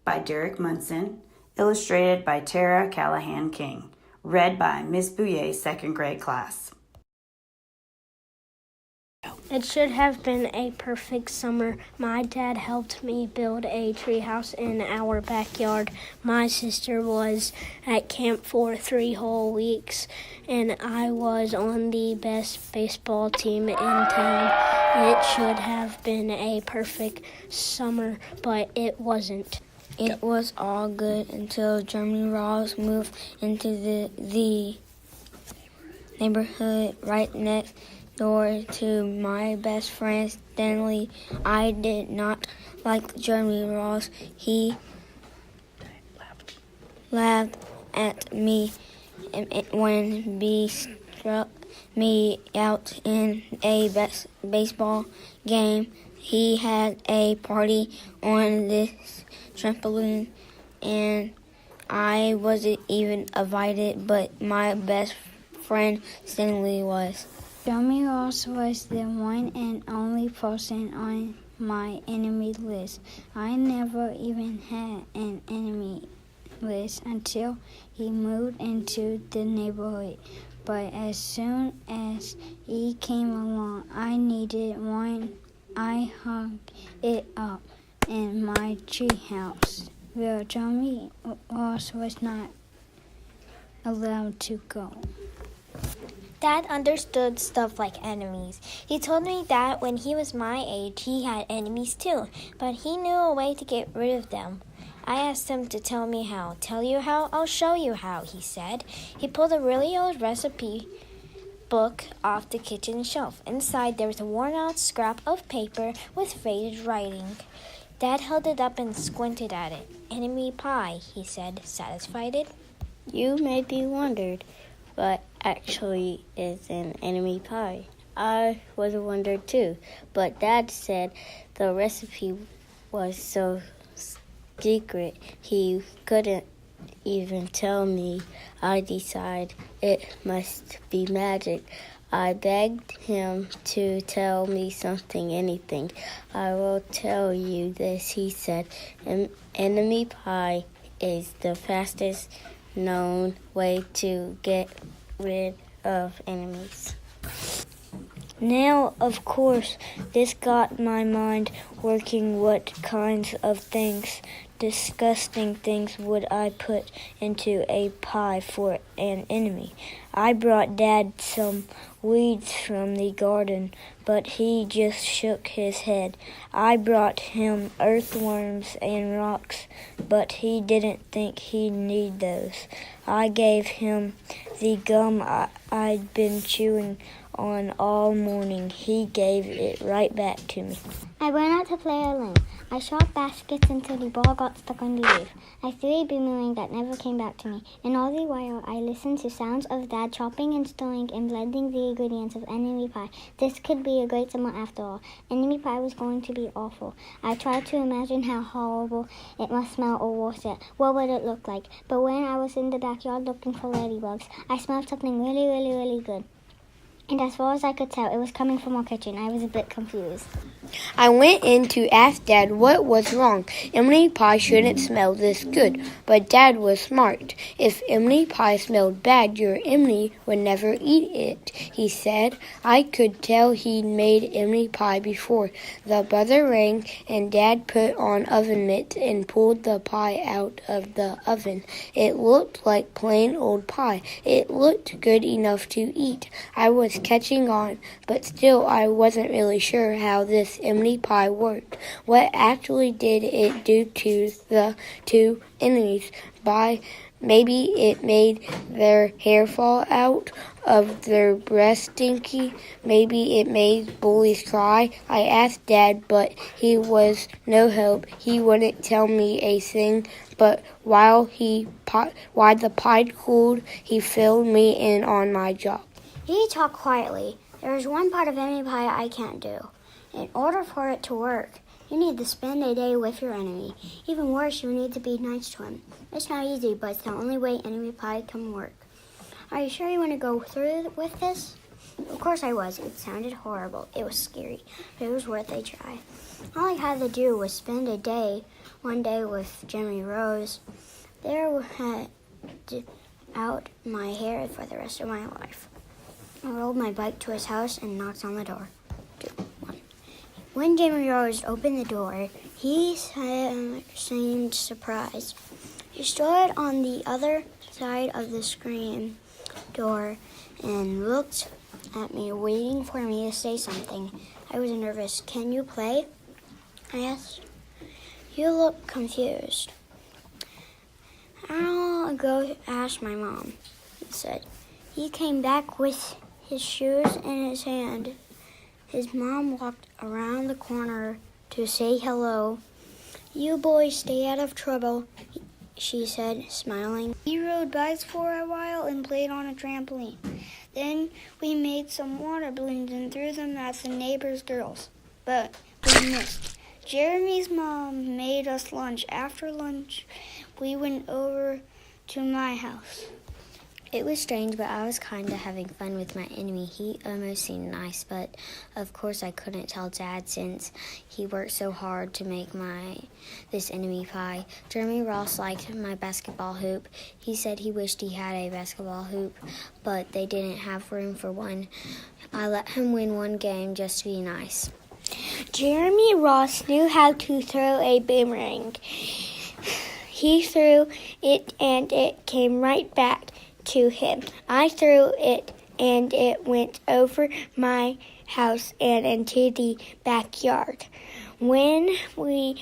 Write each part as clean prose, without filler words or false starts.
by Derek Munson, illustrated by Tara Callahan King, read by Miss Bouillet's second grade class. It should have been a perfect summer. My dad helped me build a treehouse in our backyard. My sister was at camp for 3 whole weeks, and I was on the best baseball team in town. It should have been a perfect summer, but it wasn't. It was all good until Jeremy Ross moved into the neighborhood right next door to my best friend Stanley. I did not like Jeremy Ross. He laughed at me when he struck me out in a baseball game. He had a party on this trampoline, and I wasn't even invited, but my best friend Stanley was. Jeremy Ross was the one and only person on my enemy list. I never even had an enemy list until he moved into the neighborhood. But as soon as he came along, I needed one. I hung it up in my treehouse, where Jeremy Ross was not allowed to go. Dad understood stuff like enemies. He told me that when he was my age, he had enemies too, but he knew a way to get rid of them. I asked him to tell me how. Tell you how? I'll show you how, he said. He pulled a really old recipe book off the kitchen shelf. Inside, there was a worn-out scrap of paper with faded writing. Dad held it up and squinted at it. Enemy pie, he said, satisfied. You may be wondered what actually is an enemy pie. I was wondered too, but Dad said the recipe was so secret he couldn't even tell me. I decided it must be magic. I begged him to tell me something, anything. I will tell you this, he said. Enemy pie is the fastest known way to get rid of enemies. Now, of course, this got my mind working. What kinds of things, disgusting things, would I put into a pie for an enemy? I brought Dad some weeds from the garden, but he just shook his head. I brought him earthworms and rocks, but he didn't think he'd need those. I gave him the gum I'd been chewing on all morning. He gave it right back to me. I went out to play alone. I shot baskets until the ball got stuck on the roof. I threw a boomerang that never came back to me, and all the while I listened to sounds of Dad chopping and stirring and blending the ingredients of enemy pie. This could be a great summer after all. Enemy pie was going to be awful. I tried to imagine how horrible it must smell, or worse yet, what would it look like. But when I was in the backyard looking for ladybugs, I smelled something really, really, really good. And as far as I could tell, it was coming from our kitchen. I was a bit confused. I went in to ask Dad what was wrong. Emily pie shouldn't smell this good, but Dad was smart. If Emily pie smelled bad, your Emily would never eat it, he said. I could tell he'd made Emily pie before. The buzzer rang, and Dad put on oven mitts and pulled the pie out of the oven. It looked like plain old pie. It looked good enough to eat. I was catching on, but still I wasn't really sure how this enemy pie worked. What actually did it do to the two enemies? Maybe it made their hair fall out of their breasts stinky. Maybe it made bullies cry. I asked Dad, but he was no help. He wouldn't tell me a thing. But while the pie cooled, he filled me in on my job. You need to talk quietly. There is one part of enemy pie I can't do. In order for it to work, you need to spend a day with your enemy. Even worse, you need to be nice to him. It's not easy, but it's the only way enemy pie can work. Are you sure you want to go through with this? Of course I was. It sounded horrible. It was scary, but it was worth a try. All I had to do was spend one day with Jimmy Rose. There had out my hair for the rest of my life. I rolled my bike to his house and knocked on the door. 2, 1. When Jimmy Rose opened the door, he seemed surprised. He stood on the other side of the screen door and looked at me, waiting for me to say something. I was nervous. "Can you play?" I asked. "You look confused." "I'll go ask my mom," he said. He came back with his shoes in his hand. His mom walked around the corner to say hello. "You boys stay out of trouble," she said, smiling. We rode bikes for a while and played on a trampoline. Then we made some water balloons and threw them at the neighbors' girls. But we missed. Jeremy's mom made us lunch. After lunch, we went over to my house. It was strange, but I was kind of having fun with my enemy. He almost seemed nice, but of course I couldn't tell Dad since he worked so hard to make this enemy pie. Jeremy Ross liked my basketball hoop. He said he wished he had a basketball hoop, but they didn't have room for one. I let him win one game just to be nice. Jeremy Ross knew how to throw a boomerang. He threw it and it came right back to him. I threw it and it went over my house and into the backyard. When we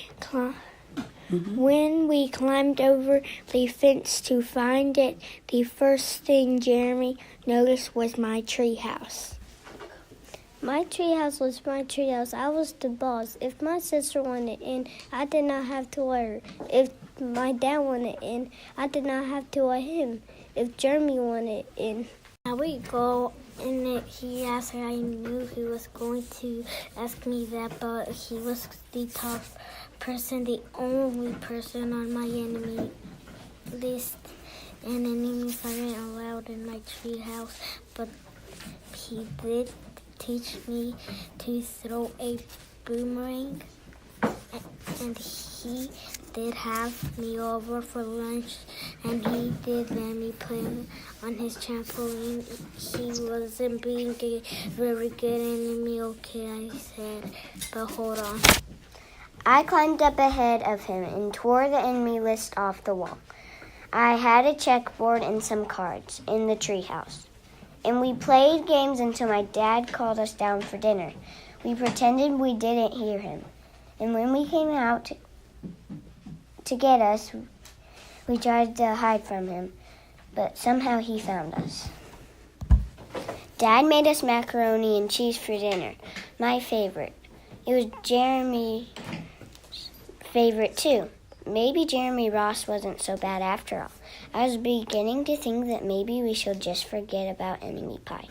climbed over the fence to find it, the first thing Jeremy noticed was my treehouse. My treehouse was my treehouse. I was the boss. If my sister wanted in, I did not have to worry. If my dad wanted in, I did not have to worry him. If Jeremy wanted in, I would go in it. He asked me. I knew he was going to ask me that, but he was the top person, the only person on my enemy list. And enemies aren't allowed in my treehouse, but he did teach me to throw a boomerang, and he did have me over for lunch, and he did let me play on his trampoline. He wasn't being a very good enemy, okay, I said, but hold on. I climbed up ahead of him and tore the enemy list off the wall. I had a checkboard and some cards in the treehouse. And we played games until my dad called us down for dinner. We pretended we didn't hear him. And when we came out to get us, we tried to hide from him, but somehow he found us. Dad made us macaroni and cheese for dinner, my favorite. It was Jeremy's favorite too. Maybe Jeremy Ross wasn't so bad after all. I was beginning to think that maybe we should just forget about enemy pie.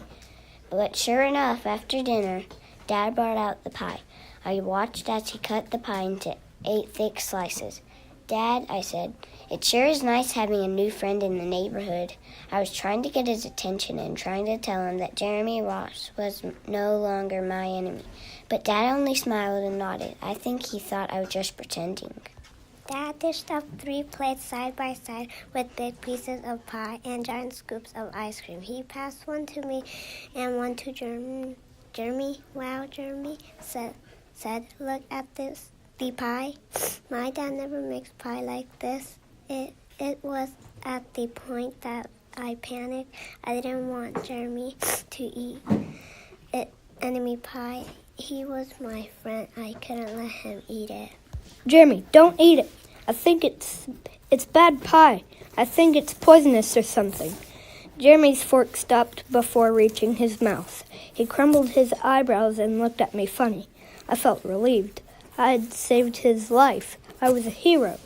But sure enough, after dinner, Dad brought out the pie. I watched as he cut the pie into 8 thick slices. "Dad," I said, "it sure is nice having a new friend in the neighborhood." I was trying to get his attention and trying to tell him that Jeremy Ross was no longer my enemy. But Dad only smiled and nodded. I think he thought I was just pretending. Dad dished up 3 plates side by side with big pieces of pie and giant scoops of ice cream. He passed one to me and one to Jeremy. "Wow, Jeremy," said, "look at this, the pie. My dad never makes pie like this." It was at the point that I panicked. I didn't want Jeremy to eat enemy pie. He was my friend. I couldn't let him eat it. Jeremy, don't eat it. I think it's bad pie. I think it's poisonous or something. Jeremy's fork stopped before reaching his mouth. He crumbled his eyebrows and looked at me funny. I felt relieved. I had saved his life. I was a hero.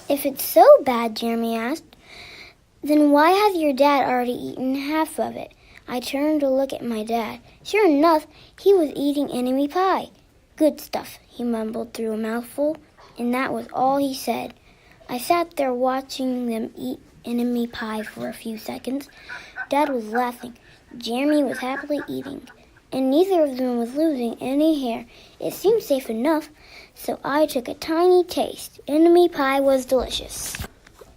"If it's so bad," Jeremy asked, "then why has your dad already eaten half of it?" I turned to look at my dad. Sure enough, he was eating enemy pie. "Good stuff," he mumbled through a mouthful, and that was all he said. I sat there watching them eat enemy pie for a few seconds. Dad was laughing. Jeremy was happily eating, and neither of them was losing any hair. It seemed safe enough, so I took a tiny taste. Enemy pie was delicious.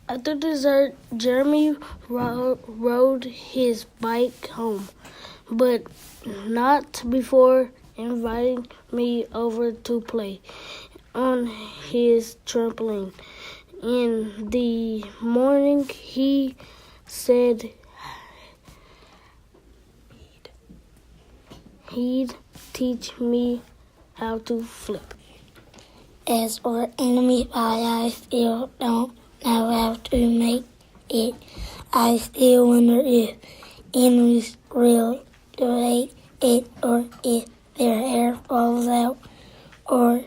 After dessert, Jeremy rode his bike home, but not before inviting me over to play on his trampoline. In the morning, he said he'd teach me how to flip. As for enemy pie, I still don't know how to make it. I still wonder if enemies really hate it, or if their hair falls out, or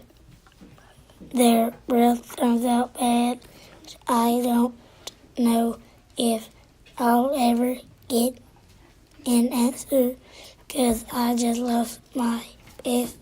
their breath comes out bad. I don't know if I'll ever get an answer, because I just lost my best